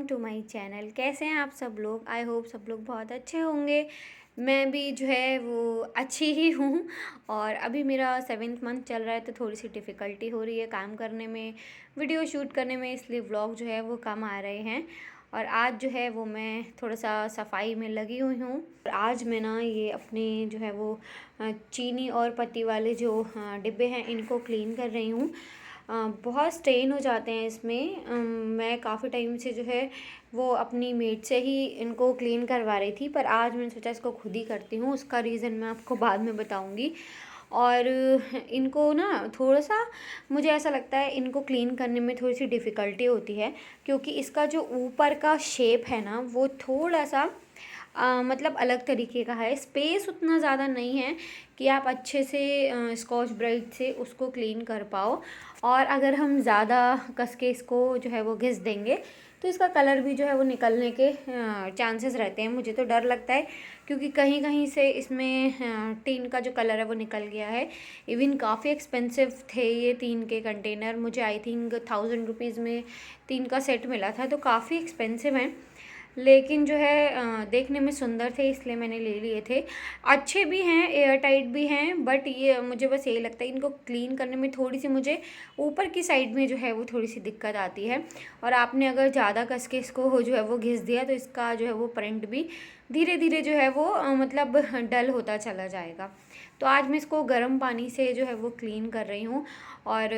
To my channel. कैसे हैं आप सब लोग? आई होप सब लोग बहुत अच्छे होंगे। मैं भी जो है वो अच्छी ही हूँ। और अभी मेरा 7th मंथ चल रहा है तो थोड़ी सी डिफ़िकल्टी हो रही है काम करने में, वीडियो शूट करने में, इसलिए व्लॉग जो है वो कम आ रहे हैं। और आज जो है वो मैं थोड़ा सा सफाई में लगी हुई हूँ। और आज मैं ना ये अपने जो है वो चीनी और पत्ती वाले जो डिब्बे हैं इनको क्लीन कर रही हूँ। बहुत स्टेन हो जाते हैं इसमें। मैं काफ़ी टाइम से जो है वो अपनी मेड से ही इनको क्लीन करवा रही थी, पर आज मैंने सोचा इसको खुद ही करती हूँ। उसका रीज़न मैं आपको बाद में बताऊँगी। और इनको ना थोड़ा सा मुझे ऐसा लगता है इनको क्लीन करने में थोड़ी सी डिफ़िकल्टी होती है, क्योंकि इसका जो ऊपर का शेप है ना वो थोड़ा सा मतलब अलग तरीके का है। स्पेस उतना ज़्यादा नहीं है कि आप अच्छे से स्कॉच ब्राइट से उसको क्लीन कर पाओ। और अगर हम ज़्यादा कस के इसको जो है वो घिस देंगे तो इसका कलर भी जो है वो निकलने के चांसेस रहते हैं। मुझे तो डर लगता है, क्योंकि कहीं कहीं से इसमें टीन का जो कलर है वो निकल गया है। इवन काफ़ी एक्सपेंसिव थे ये 3 के कंटेनर। मुझे आई थिंक 1000 रुपीज़ में 3 का सेट मिला था, तो काफ़ी एक्सपेंसिव है। लेकिन जो है देखने में सुंदर थे इसलिए मैंने ले लिए थे। अच्छे भी हैं, एयर टाइट भी हैं, बट ये मुझे बस यही लगता है इनको क्लीन करने में थोड़ी सी मुझे ऊपर की साइड में जो है वो थोड़ी सी दिक्कत आती है। और आपने अगर ज़्यादा कस के इसको जो है वो घिस दिया तो इसका जो है वो प्रिंट भी धीरे धीरे जो है वो मतलब डल होता चला जाएगा। तो आज मैं इसको गर्म पानी से जो है वो क्लीन कर रही हूँ। और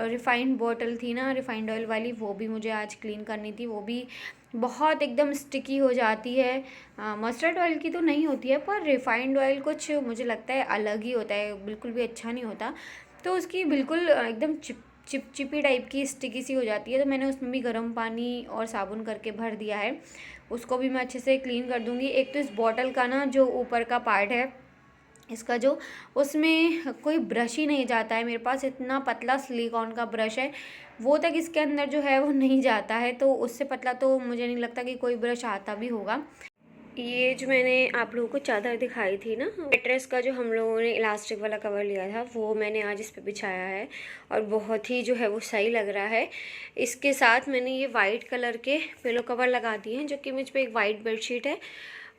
रिफ़ाइंड बॉटल थी ना, रिफ़ाइंड ऑयल वाली, वो भी मुझे आज क्लीन करनी थी। वो भी बहुत एकदम स्टिकी हो जाती है। मस्टर्ड ऑयल की तो नहीं होती है, पर रिफ़ाइंड ऑयल कुछ मुझे लगता है अलग ही होता है, बिल्कुल भी अच्छा नहीं होता। तो उसकी बिल्कुल एकदम चिपचिपी टाइप की स्टिकी सी हो जाती है। तो मैंने उसमें भी गर्म पानी और साबुन करके भर दिया है। उसको भी मैं अच्छे से क्लीन कर दूँगी। एक तो इस बॉटल का ना जो ऊपर का पार्ट है इसका, जो उसमें कोई ब्रश ही नहीं जाता है। मेरे पास इतना पतला सिलिकॉन का ब्रश है, वो तक इसके अंदर जो है वो नहीं जाता है। तो उससे पतला तो मुझे नहीं लगता कि कोई ब्रश आता भी होगा। ये जो मैंने आप लोगों को चादर दिखाई थी ना, मैट्रेस का जो हम लोगों ने इलास्टिक वाला कवर लिया था, वो मैंने आज इस पे बिछाया है और बहुत ही जो है वो सही लग रहा है। इसके साथ मैंने ये वाइट कलर के पिलो कवर लगा दिए हैं, जो कि मुझ पे एक वाइट बेडशीट है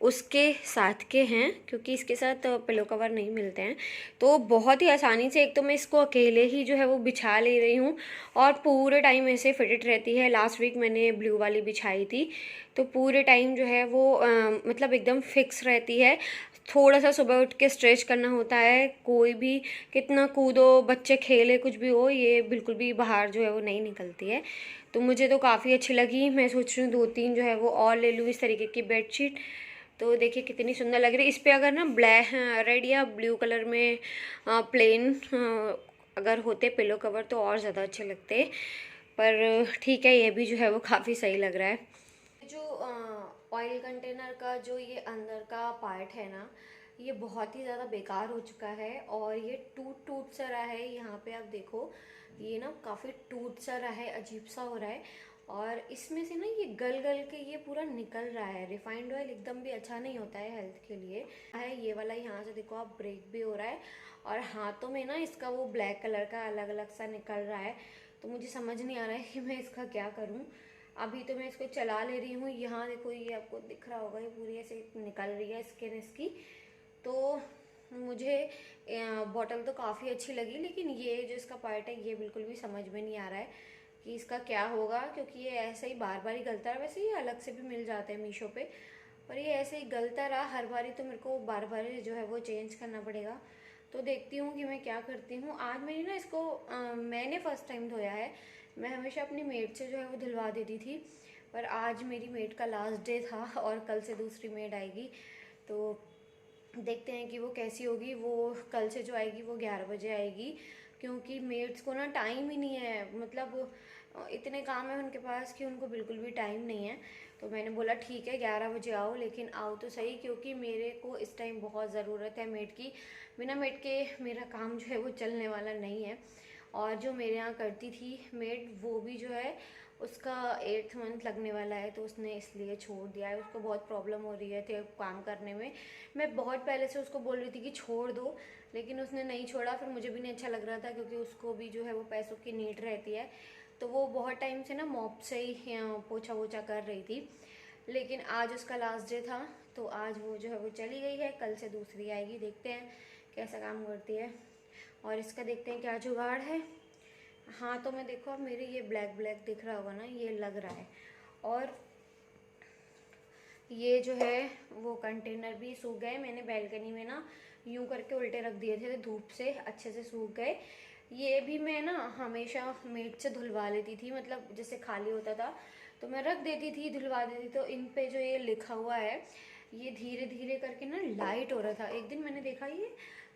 उसके साथ के हैं, क्योंकि इसके साथ पिलो कवर नहीं मिलते हैं। तो बहुत ही आसानी से, एक तो मैं इसको अकेले ही जो है वो बिछा ले रही हूँ और पूरे टाइम ऐसे फिटेड रहती है। लास्ट वीक मैंने ब्लू वाली बिछाई थी, तो पूरे टाइम जो है वो मतलब एकदम फिक्स रहती है। थोड़ा सा सुबह उठ के स्ट्रेच करना होता है, कोई भी कितना कूदो, बच्चे खेले, कुछ भी हो, ये बिल्कुल भी बाहर जो है वो नहीं निकलती है। तो मुझे तो काफ़ी अच्छी लगी। मैं सोच रही हूँ 2-3 जो है वो और ले लूँ इस तरीके की बेडशीट। तो देखिए कितनी सुंदर लग रही है। इस पे अगर ना ब्लैक, रेड या ब्लू कलर में प्लेन अगर होते पिलो कवर तो और ज़्यादा अच्छे लगते, पर ठीक है, ये भी जो है वो काफ़ी सही लग रहा है। जो ऑयल कंटेनर का जो ये अंदर का पार्ट है ना, ये बहुत ही ज़्यादा बेकार हो चुका है और ये टूट टूट सा रहा है। यहाँ पे आप देखो, ये ना काफ़ी टूट सा रहा है, अजीब सा हो रहा है। और इसमें से ना ये गल गल के ये पूरा निकल रहा है। रिफाइंड ऑयल एकदम भी अच्छा नहीं होता है हेल्थ के लिए। है ये वाला, यहाँ से देखो आप, ब्रेक भी हो रहा है और हाथों में ना इसका वो ब्लैक कलर का अलग अलग सा निकल रहा है। तो मुझे समझ नहीं आ रहा है कि मैं इसका क्या करूँ। अभी तो मैं इसको चला ले रही हूँ। यहाँ देखो, ये आपको दिख रहा होगा, ये पूरी ऐसे निकल रही है स्किन इसकी। तो मुझे बॉटल तो काफ़ी अच्छी लगी, लेकिन ये जो इसका पार्ट है ये बिल्कुल भी समझ में नहीं आ रहा है कि इसका क्या होगा, क्योंकि ये ऐसे ही बार बार ही गलता रहा। वैसे ये अलग से भी मिल जाते हैं मीशो पे, पर ये ऐसे ही गलता रहा हर बारी, तो मेरे को बार बार जो है वो चेंज करना पड़ेगा। तो देखती हूँ कि मैं क्या करती हूँ। आज मेरी ना इसको मैंने फ़र्स्ट टाइम धोया है। मैं हमेशा अपनी मेड से जो है वो धुलवा देती थी, पर आज मेरी मेड का लास्ट डे था और कल से दूसरी मेड आएगी। तो देखते हैं कि वो कैसी होगी। वो कल से जो आएगी वो 11 बजे आएगी, क्योंकि मेड्स को ना टाइम ही नहीं है। मतलब इतने काम है उनके पास कि उनको बिल्कुल भी टाइम नहीं है। तो मैंने बोला ठीक है 11 बजे आओ, लेकिन आओ तो सही, क्योंकि मेरे को इस टाइम बहुत ज़रूरत है मेड की। बिना मेड के मेरा काम जो है वो चलने वाला नहीं है। और जो मेरे यहाँ करती थी मेड, वो भी जो है उसका 8th मंथ लगने वाला है, तो उसने इसलिए छोड़ दिया है। उसको बहुत प्रॉब्लम हो रही है थे काम करने में। मैं बहुत पहले से उसको बोल रही थी कि छोड़ दो, लेकिन उसने नहीं छोड़ा। फिर मुझे भी नहीं अच्छा लग रहा था, क्योंकि उसको भी जो है वो पैसों की नीड रहती है। तो वो बहुत टाइम से ना मॉप से ही पोछा वोछा कर रही थी, लेकिन आज उसका लास्ट डे था तो आज वो जो है वो चली गई है। कल से दूसरी आएगी, देखते हैं कैसा काम करती है और इसका देखते हैं क्या जुगाड़ है। हाँ तो मैं देखो, अब मेरे ये ब्लैक ब्लैक दिख रहा होगा ना, ये लग रहा है। और ये जो है वो कंटेनर भी सूख गए, मैंने बैल्कनी में ना यूं करके उल्टे रख दिए थे, धूप से अच्छे से सूख गए। ये भी मैं ना हमेशा मेड से धुलवा लेती थी, मतलब जैसे खाली होता था तो मैं रख देती थी, धुलवा देती। तो इन पे जो ये लिखा हुआ है ये धीरे धीरे करके ना लाइट हो रहा था। एक दिन मैंने देखा ये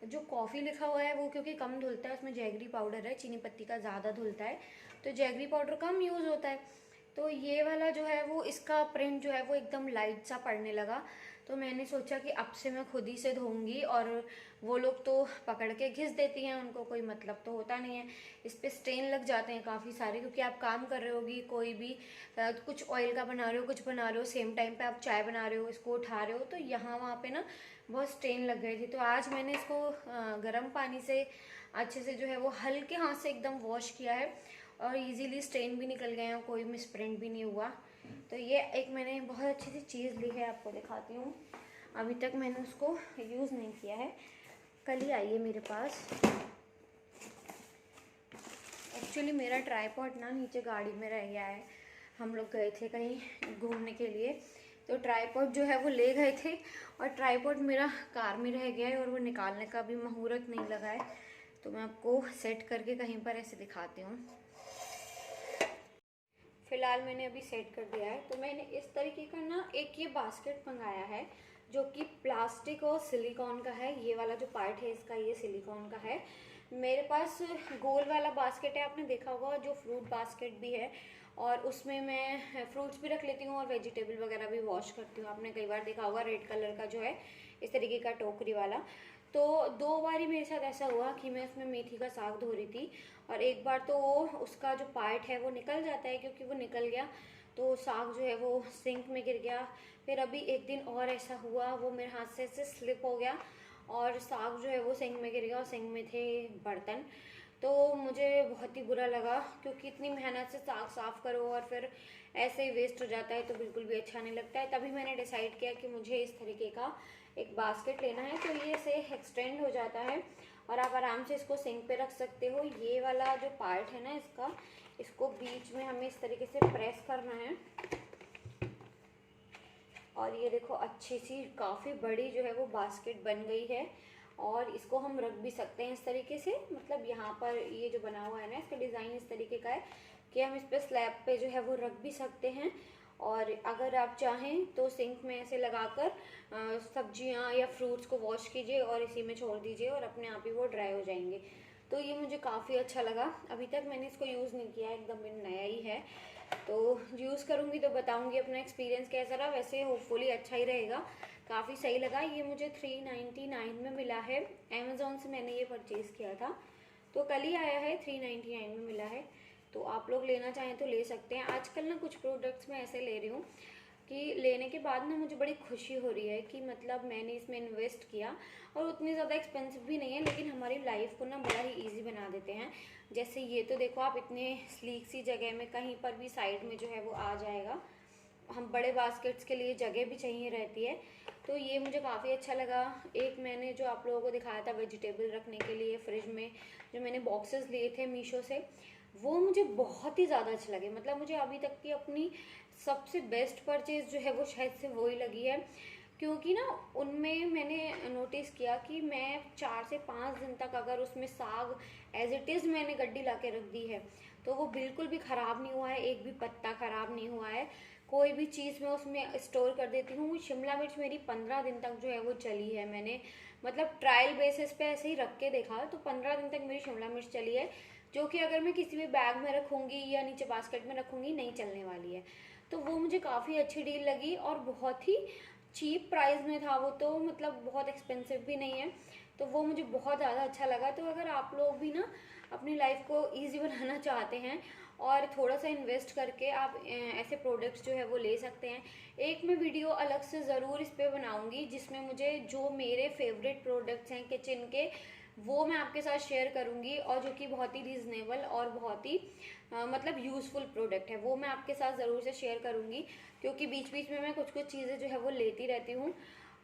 जो कॉफ़ी लिखा हुआ है वो क्योंकि कम धुलता है, उसमें जैगरी पाउडर है, चीनी पत्ती का ज़्यादा धुलता है, तो जैगरी पाउडर कम यूज़ होता है। तो ये वाला जो है वो इसका प्रिंट जो है वो एकदम लाइट सा पड़ने लगा। तो मैंने सोचा कि अब से मैं खुद ही से धोऊंगी, और वो लोग तो पकड़ के घिस देती हैं, उनको कोई मतलब तो होता नहीं है। इस पे स्टेन लग जाते हैं काफ़ी सारे, क्योंकि आप काम कर रहे होगी कोई भी कुछ ऑयल का बना रहे हो, कुछ बना रहे हो, सेम टाइम पे आप चाय बना रहे हो, इसको उठा रहे हो, तो यहाँ वहाँ पे ना बहुत स्टेन लग गई थी। तो आज मैंने इसको गर्म पानी से अच्छे से जो है वो हल्के हाथ से एकदम वॉश किया है, और इजीली स्टेन भी निकल गए हैं, कोई मिसप्रिंट भी नहीं हुआ। तो ये एक मैंने बहुत अच्छी सी चीज़ ली है, आपको दिखाती हूँ। अभी तक मैंने उसको यूज़ नहीं किया है, कल ही आई है मेरे पास। एक्चुअली मेरा ट्राईपॉड ना नीचे गाड़ी में रह गया है, हम लोग गए थे कहीं घूमने के लिए, तो ट्राईपॉड जो है वो ले गए थे, और ट्राईपॉड मेरा कार में रह गया है, और वो निकालने का भी मुहूर्त नहीं लगा है। तो मैं आपको सेट करके कहीं पर ऐसे दिखाती हूँ। फ़िलहाल मैंने अभी सेट कर दिया है। तो मैंने इस तरीके का ना एक ये बास्केट मंगाया है, जो कि प्लास्टिक और सिलिकॉन का है। ये वाला जो पार्ट है इसका ये सिलिकॉन का है। मेरे पास गोल वाला बास्केट है, आपने देखा होगा, जो फ्रूट बास्केट भी है, और उसमें मैं फ्रूट्स भी रख लेती हूँ और वेजिटेबल वगैरह भी वॉश करती हूँ। आपने कई बार देखा होगा रेड कलर का जो है इस तरीके का टोकरी वाला। तो 2 बार ही मेरे साथ ऐसा हुआ कि मैं उसमें मेथी का साग धो रही थी, और एक बार तो वो उसका जो पार्ट है वो निकल जाता है, क्योंकि वो निकल गया तो साग जो है वो सिंक में गिर गया। फिर अभी एक दिन और ऐसा हुआ, वो मेरे हाथ से ऐसे स्लिप हो गया और साग जो है वो सिंक में गिर गया, और सिंक में थे बर्तन। तो मुझे बहुत ही बुरा लगा, क्योंकि इतनी मेहनत से साग साफ़ करो और फिर ऐसे ही वेस्ट हो जाता है, तो बिल्कुल भी अच्छा नहीं लगता है। तभी मैंने डिसाइड किया कि मुझे इस तरीके का एक बास्केट लेना है, तो ये से एक्सटेंड हो जाता है और आप आराम से इसको सिंक पे रख सकते हो। ये वाला जो पार्ट है ना इसका, इसको बीच में हमें इस तरीके से प्रेस करना है, और ये देखो अच्छी सी काफ़ी बड़ी जो है वो बास्केट बन गई है। और इसको हम रख भी सकते हैं इस तरीके से, मतलब यहाँ पर ये जो बना हुआ है ना, इसका डिज़ाइन इस तरीके का है कि हम इस पर स्लैब पे जो है वो रख भी सकते हैं। और अगर आप चाहें तो सिंक में ऐसे लगाकर सब्जियां या फ्रूट्स को वॉश कीजिए और इसी में छोड़ दीजिए, और अपने आप ही वो ड्राई हो जाएंगे। तो ये मुझे काफ़ी अच्छा लगा। अभी तक मैंने इसको यूज़ नहीं किया, एकदम नया ही है, तो यूज़ करूँगी तो बताऊँगी अपना एक्सपीरियंस कैसा रहा। वैसे होपफुली अच्छा ही रहेगा, काफ़ी सही लगा। ये मुझे 399 में मिला है, अमेज़ॉन से मैंने ये परचेज़ किया था, तो कल ही आया है, 399 में मिला है। तो आप लोग लेना चाहें तो ले सकते हैं। आजकल ना कुछ प्रोडक्ट्स मैं ऐसे ले रही हूँ कि लेने के बाद ना मुझे बड़ी खुशी हो रही है कि मतलब मैंने इसमें इन्वेस्ट किया, और उतनी ज़्यादा एक्सपेंसिव भी नहीं है, लेकिन हमारी लाइफ को ना बड़ा ही इजी बना देते हैं। जैसे ये तो देखो, आप इतने स्लीक सी जगह में कहीं पर भी साइड में जो है वो आ जाएगा। हम बड़े बास्केट्स के लिए जगह भी चाहिए रहती है, तो ये मुझे काफ़ी अच्छा लगा। एक मैंने जो आप लोगों को दिखाया था वेजिटेबल रखने के लिए फ्रिज में, जो मैंने बॉक्सेस लिए थे मीशो से, वो मुझे बहुत ही ज़्यादा अच्छे लगे। मतलब मुझे अभी तक की अपनी सबसे बेस्ट परचेज़ जो है वो शायद से वही लगी है, क्योंकि ना उनमें मैंने नोटिस किया कि मैं 4 से 5 दिन तक अगर उसमें साग एज इट इज़ मैंने गड्डी ला के रख दी है तो वो बिल्कुल भी ख़राब नहीं हुआ है, एक भी पत्ता ख़राब नहीं हुआ है। कोई भी चीज़ मैं उसमें स्टोर कर देती हूँ। शिमला मिर्च मेरी 15 दिन तक जो है वो चली है, मैंने मतलब ट्रायल बेसिस पे ऐसे ही रख के देखा, तो 15 दिन तक मेरी शिमला मिर्च चली है, जो कि अगर मैं किसी भी बैग में रखूँगी या नीचे बास्केट में रखूँगी नहीं चलने वाली है। तो वो मुझे काफ़ी अच्छी डील लगी, और बहुत ही चीप प्राइस में था वो, तो मतलब बहुत एक्सपेंसिव भी नहीं है, तो वो मुझे बहुत ज़्यादा अच्छा लगा। तो अगर आप लोग भी ना अपनी लाइफ को ईजी बनाना चाहते हैं और थोड़ा सा इन्वेस्ट करके आप ऐसे प्रोडक्ट्स जो है वो ले सकते हैं। एक मैं वीडियो अलग से ज़रूर इस पर बनाऊँगी, जिसमें मुझे जो मेरे फेवरेट प्रोडक्ट्स हैं किचन के वो मैं आपके साथ शेयर करूँगी, और जो कि बहुत ही रीज़नेबल और बहुत ही मतलब यूज़फुल प्रोडक्ट है, वो मैं आपके साथ ज़रूर से शेयर करूँगी, क्योंकि बीच बीच में मैं कुछ कुछ चीज़ें जो है वो लेती रहती हूँ,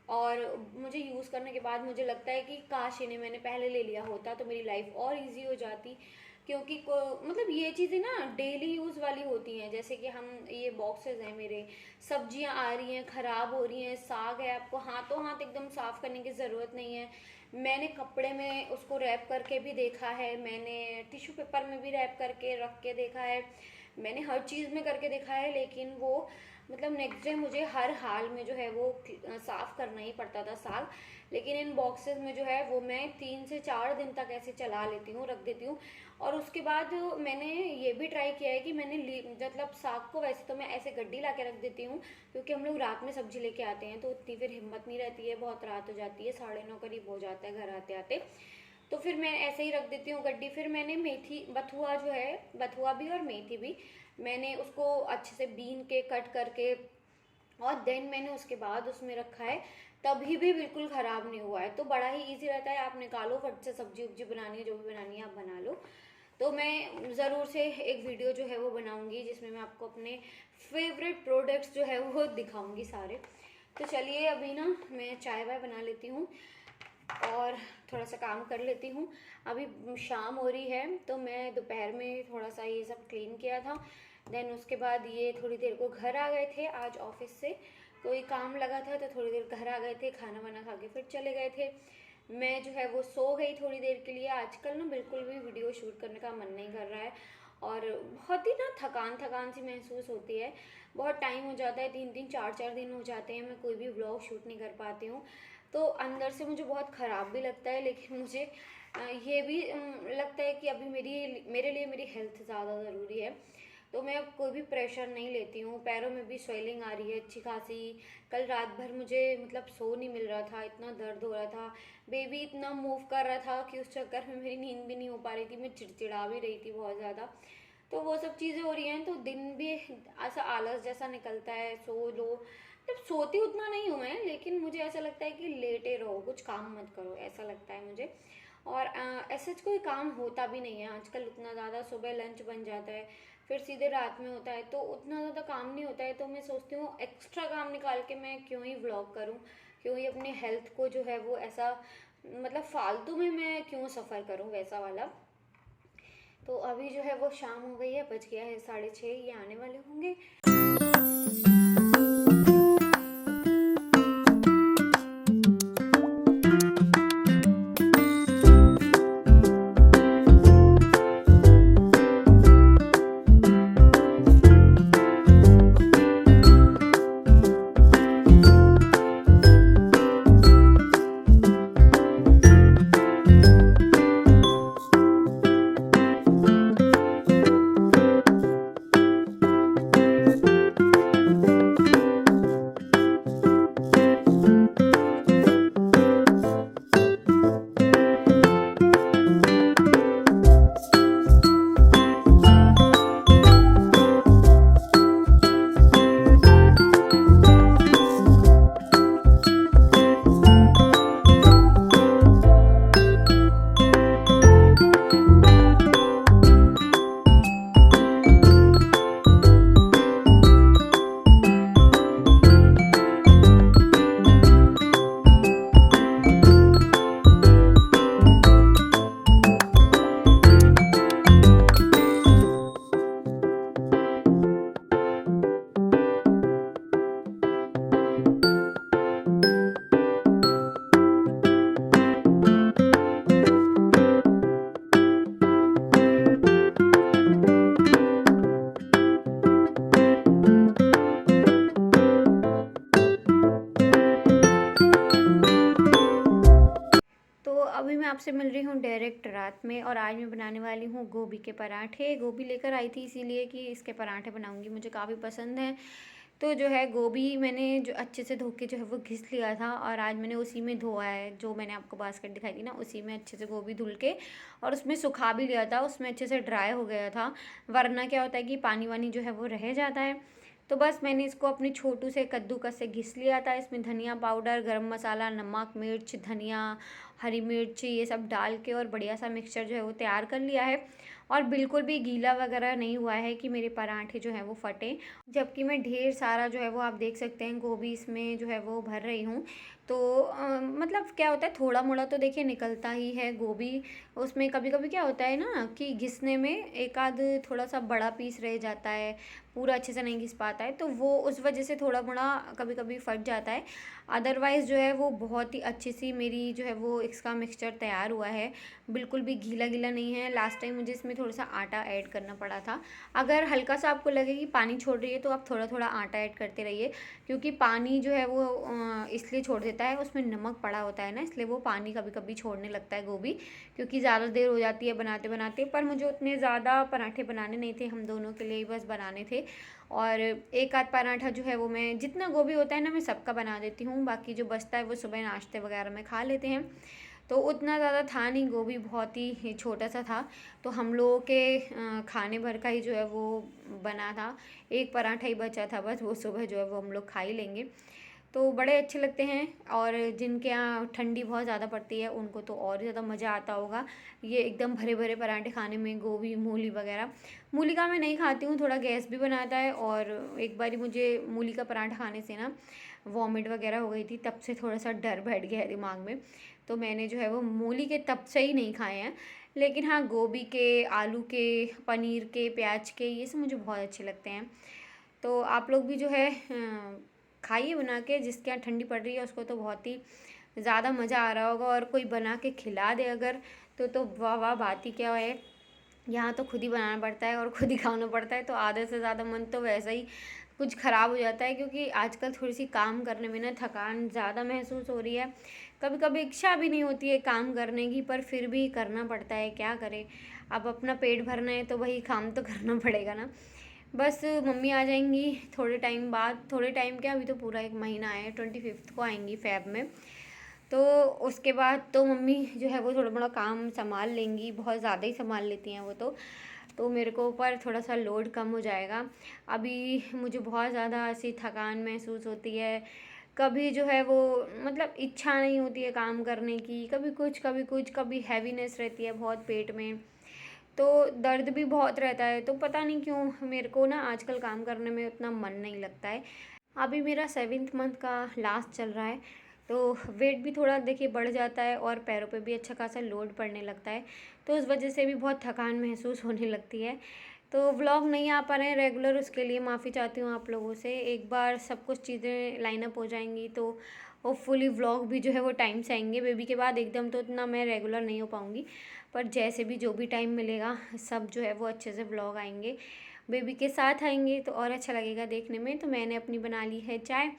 और मुझे यूज़ करने के बाद मुझे लगता है कि काश इन्हें मैंने पहले ले लिया होता तो मेरी लाइफ और इजी हो जाती। क्योंकि मतलब ये चीज़ें ना डेली यूज़ वाली होती हैं, जैसे कि हम ये बॉक्सेस हैं मेरे, सब्जियां आ रही हैं ख़राब हो रही हैं, साग है, आपको हाथों हाथ एकदम साफ़ करने की ज़रूरत नहीं है। मैंने कपड़े में उसको रैप करके भी देखा है, मैंने टिश्यू पेपर में भी रैप करके रख के देखा है, मैंने हर चीज़ में करके देखा है, लेकिन वो मतलब नेक्स्ट डे मुझे हर हाल में जो है वो साफ़ करना ही पड़ता था साग। लेकिन इन बॉक्सेस में जो है वो मैं 3 से 4 दिन तक ऐसे चला लेती हूँ, रख देती हूँ। और उसके बाद मैंने ये भी ट्राई किया है कि मैंने मतलब साग को वैसे तो मैं ऐसे गड्डी ला के रख देती हूँ, क्योंकि हम लोग रात में सब्जी लेके आते हैं तो उतनी फिर हिम्मत नहीं रहती है, बहुत रात हो जाती है, 9:30 करीब हो जाता है घर आते आते। तो फिर मैं ऐसे ही रख देती हूँ गड्डी। फिर मैंने मेथी बथुआ जो है, बथुआ भी और मेथी भी, मैंने उसको अच्छे से बीन के कट करके और देन मैंने उसके बाद उसमें रखा है, तभी भी बिल्कुल ख़राब नहीं हुआ है। तो बड़ा ही इजी रहता है, आप निकालो फट से, सब्जी उब्जी बनानी है जो भी बनानी है आप बना लो। तो मैं ज़रूर से एक वीडियो जो है वो बनाऊंगी जिसमें मैं आपको अपने फेवरेट प्रोडक्ट्स जो है वो दिखाऊंगी सारे। तो चलिए अभी ना मैं चाय वाय बना लेती हूँ और थोड़ा सा काम कर लेती हूँ। अभी शाम हो रही है तो मैं दोपहर में थोड़ा सा ये सब क्लीन किया था, देन उसके बाद ये थोड़ी देर को घर आ गए थे, आज ऑफिस से कोई काम लगा था तो थोड़ी देर घर आ गए थे, खाना वाना खा के फिर चले गए थे। मैं जो है वो सो गई थोड़ी देर के लिए। आजकल ना बिल्कुल भी वीडियो शूट करने का मन नहीं कर रहा है, और बहुत ही ना थकान थकान सी महसूस होती है, बहुत टाइम हो जाता है, 3-3 4-4 दिन हो जाते हैं मैं कोई भी व्लॉग शूट नहीं कर पाती हूँ। तो अंदर से मुझे बहुत ख़राब भी लगता है, लेकिन मुझे ये भी लगता है कि अभी मेरे लिए मेरी हेल्थ ज़्यादा ज़रूरी है। तो मैं अब कोई भी प्रेशर नहीं लेती हूँ। पैरों में भी स्वेलिंग आ रही है अच्छी खासी। कल रात भर मुझे मतलब सो नहीं मिल रहा था, इतना दर्द हो रहा था, बेबी इतना मूव कर रहा था कि उस चक्कर में मेरी नींद भी नहीं हो पा रही थी, मैं चिड़चिड़ा भी रही थी बहुत ज़्यादा। तो वो सब चीज़ें हो रही हैं तो दिन भी ऐसा आलस जैसा निकलता है, सो लो। मतलब सोती उतना नहीं हूँ मैं, लेकिन मुझे ऐसा लगता है कि लेटे रहो, कुछ काम मत करो, ऐसा लगता है मुझे। और ऐसा कोई काम होता भी नहीं है आजकल उतना ज़्यादा। सुबह लंच बन जाता है, फिर सीधे रात में होता है, तो उतना ज़्यादा काम नहीं होता है। तो मैं सोचती हूँ एक्स्ट्रा काम निकाल के मैं क्यों ही व्लॉग करूँ, क्यों ही अपनी हेल्थ को जो है वो ऐसा मतलब फालतू में मैं क्यों सफ़र करूँ वैसा वाला। तो अभी जो है वो शाम हो गई है, बज गया है 6:30, ये आने वाले होंगे। तो अभी मैं आपसे मिल रही हूँ डायरेक्ट रात में, और आज मैं बनाने वाली हूँ गोभी के पराठे। गोभी लेकर आई थी इसीलिए कि इसके पराठे बनाऊँगी, मुझे काफ़ी पसंद है। तो जो है गोभी मैंने जो अच्छे से धो के जो है वो घिस लिया था, और आज मैंने उसी में धोया है, जो मैंने आपको बास्केट दिखाई थी ना उसी में अच्छे से गोभी धुल के और उसमें सुखा भी लिया था, उसमें अच्छे से ड्राई हो गया था। वरना क्या होता है कि पानी वानी जो है वो रह जाता है। तो बस मैंने इसको अपनी छोटू से कद्दूकस से घिस लिया था। इसमें धनिया पाउडर, गरम मसाला, नमक, मिर्च, धनिया, हरी मिर्च ये सब डाल के और बढ़िया सा मिक्सचर जो है वो तैयार कर लिया है। और बिल्कुल भी गीला वगैरह नहीं हुआ है कि मेरे पराठे जो हैं वो फटें। जबकि मैं ढेर सारा जो है वो आप देख सकते हैं गोभी इसमें जो है वो भर रही हूँ। तो मतलब क्या होता है, थोड़ा मोड़ा तो देखिए निकलता ही है गोभी। उसमें कभी कभी क्या होता है ना कि घिसने में एक आध थोड़ा सा बड़ा पीस रह जाता है, पूरा अच्छे से नहीं घिस पाता है, तो वो उस वजह से थोड़ा मोड़ा कभी कभी फट जाता है। अदरवाइज़ जो है वो बहुत ही अच्छी सी मेरी जो है वो इसका मिक्सचर तैयार हुआ है। बिल्कुल भी गीला गीला नहीं है। लास्ट टाइम मुझे इसमें थोड़ा सा आटा ऐड करना पड़ा था। अगर हल्का सा आपको लगे कि पानी छोड़ रही है तो आप थोड़ा थोड़ा आटा ऐड करते रहिए, क्योंकि पानी जो है वो इसलिए छोड़ देता है, उसमें नमक पड़ा होता है ना, इसलिए वो पानी कभी कभी छोड़ने लगता है गोभी, क्योंकि ज़्यादा देर हो जाती है बनाते बनाते। पर मुझे उतने ज़्यादा पराठे बनाने नहीं थे, हम दोनों के लिए ही बस बनाने थे। और एक आध पराठा जो है वो मैं, जितना गोभी होता है ना मैं सबका बना देती हूँ, बाकी जो बचता है वो सुबह नाश्ते वगैरह में खा लेते हैं। तो उतना ज़्यादा था नहीं, गोभी बहुत ही छोटा सा था, तो हम लोगों के खाने भर का ही जो है वो बना था। एक पराठा ही बचा था बस, वो सुबह जो है वो हम लोग खा ही लेंगे। तो बड़े अच्छे लगते हैं। और जिनके यहाँ ठंडी बहुत ज़्यादा पड़ती है उनको तो और ज़्यादा मज़ा आता होगा ये एकदम भरे भरे पराठे खाने में, गोभी मूली वगैरह। मूली का मैं नहीं खाती हूँ, थोड़ा गैस भी बनाता है। और एक बारी मुझे मूली का पराठा खाने से ना वॉमिट वगैरह हो गई थी, तब से थोड़ा सा डर बैठ गया है दिमाग में। तो मैंने जो है वो मूली के तब से ही नहीं खाए हैं। लेकिन हाँ, गोभी के, आलू के, पनीर के, प्याज के, ये सब मुझे बहुत अच्छे लगते हैं। तो आप लोग भी जो है खाइए बना के। जिसके यहाँ ठंडी पड़ रही है उसको तो बहुत ही ज़्यादा मज़ा आ रहा होगा, और कोई बना के खिला दे अगर तो वाह वाह बात ही क्या है। यहाँ तो खुद ही बनाना पड़ता है और खुद ही खाना पड़ता है, तो आधे से ज़्यादा मन तो वैसा ही कुछ ख़राब हो जाता है, क्योंकि आजकल थोड़ी सी काम करने में ना थकान ज़्यादा महसूस हो रही है। कभी कभी इच्छा भी नहीं होती है काम करने की, पर फिर भी करना पड़ता है, क्या करें। अब अपना पेट भरना है तो वही काम तो करना पड़ेगा ना। बस मम्मी आ जाएंगी थोड़े टाइम बाद, थोड़े टाइम क्या, अभी तो पूरा एक महीना है, 25 को आएंगी फ़ेब में। तो उसके बाद तो मम्मी जो है वो थोड़ा बड़ा काम संभाल लेंगी, बहुत ज़्यादा ही संभाल लेती हैं वो तो मेरे को ऊपर थोड़ा सा लोड कम हो जाएगा। अभी मुझे बहुत ज़्यादा ऐसी थकान महसूस होती है, कभी जो है वो मतलब इच्छा नहीं होती है काम करने की, कभी कुछ कभी कुछ, कभी हैवीनेस रहती है बहुत पेट में, तो दर्द भी बहुत रहता है। तो पता नहीं क्यों मेरे को ना आजकल काम करने में उतना मन नहीं लगता है। अभी मेरा 7th मंथ का लास्ट चल रहा है, तो वेट भी थोड़ा देखिए बढ़ जाता है और पैरों पे भी अच्छा खासा लोड पड़ने लगता है, तो उस वजह से भी बहुत थकान महसूस होने लगती है। तो व्लॉग नहीं आ पा रहे हैं रेगुलर, उसके लिए माफ़ी चाहती हूँ आप लोगों से। एक बार सब कुछ चीज़ें लाइन अप हो जाएंगी तो होपफुली व्लॉग भी जो है वो टाइम से आएंगे। बेबी के बाद एकदम तो इतना मैं रेगुलर नहीं हो पाऊँगी, पर जैसे भी जो भी टाइम मिलेगा सब जो है वो अच्छे से व्लॉग आएंगे। बेबी के साथ आएंगे तो और अच्छा लगेगा देखने में। तो मैंने अपनी बना ली है चाय,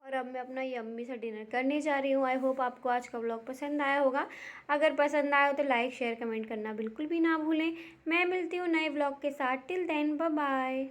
और अब मैं अपना यम्मी सा डिनर करने जा रही हूँ। आई होप आपको आज का व्लॉग पसंद आया होगा। अगर पसंद आया हो तो लाइक शेयर कमेंट करना बिल्कुल भी ना भूलें। मैं मिलती हूँ नए व्लॉग के साथ। Till then bye bye.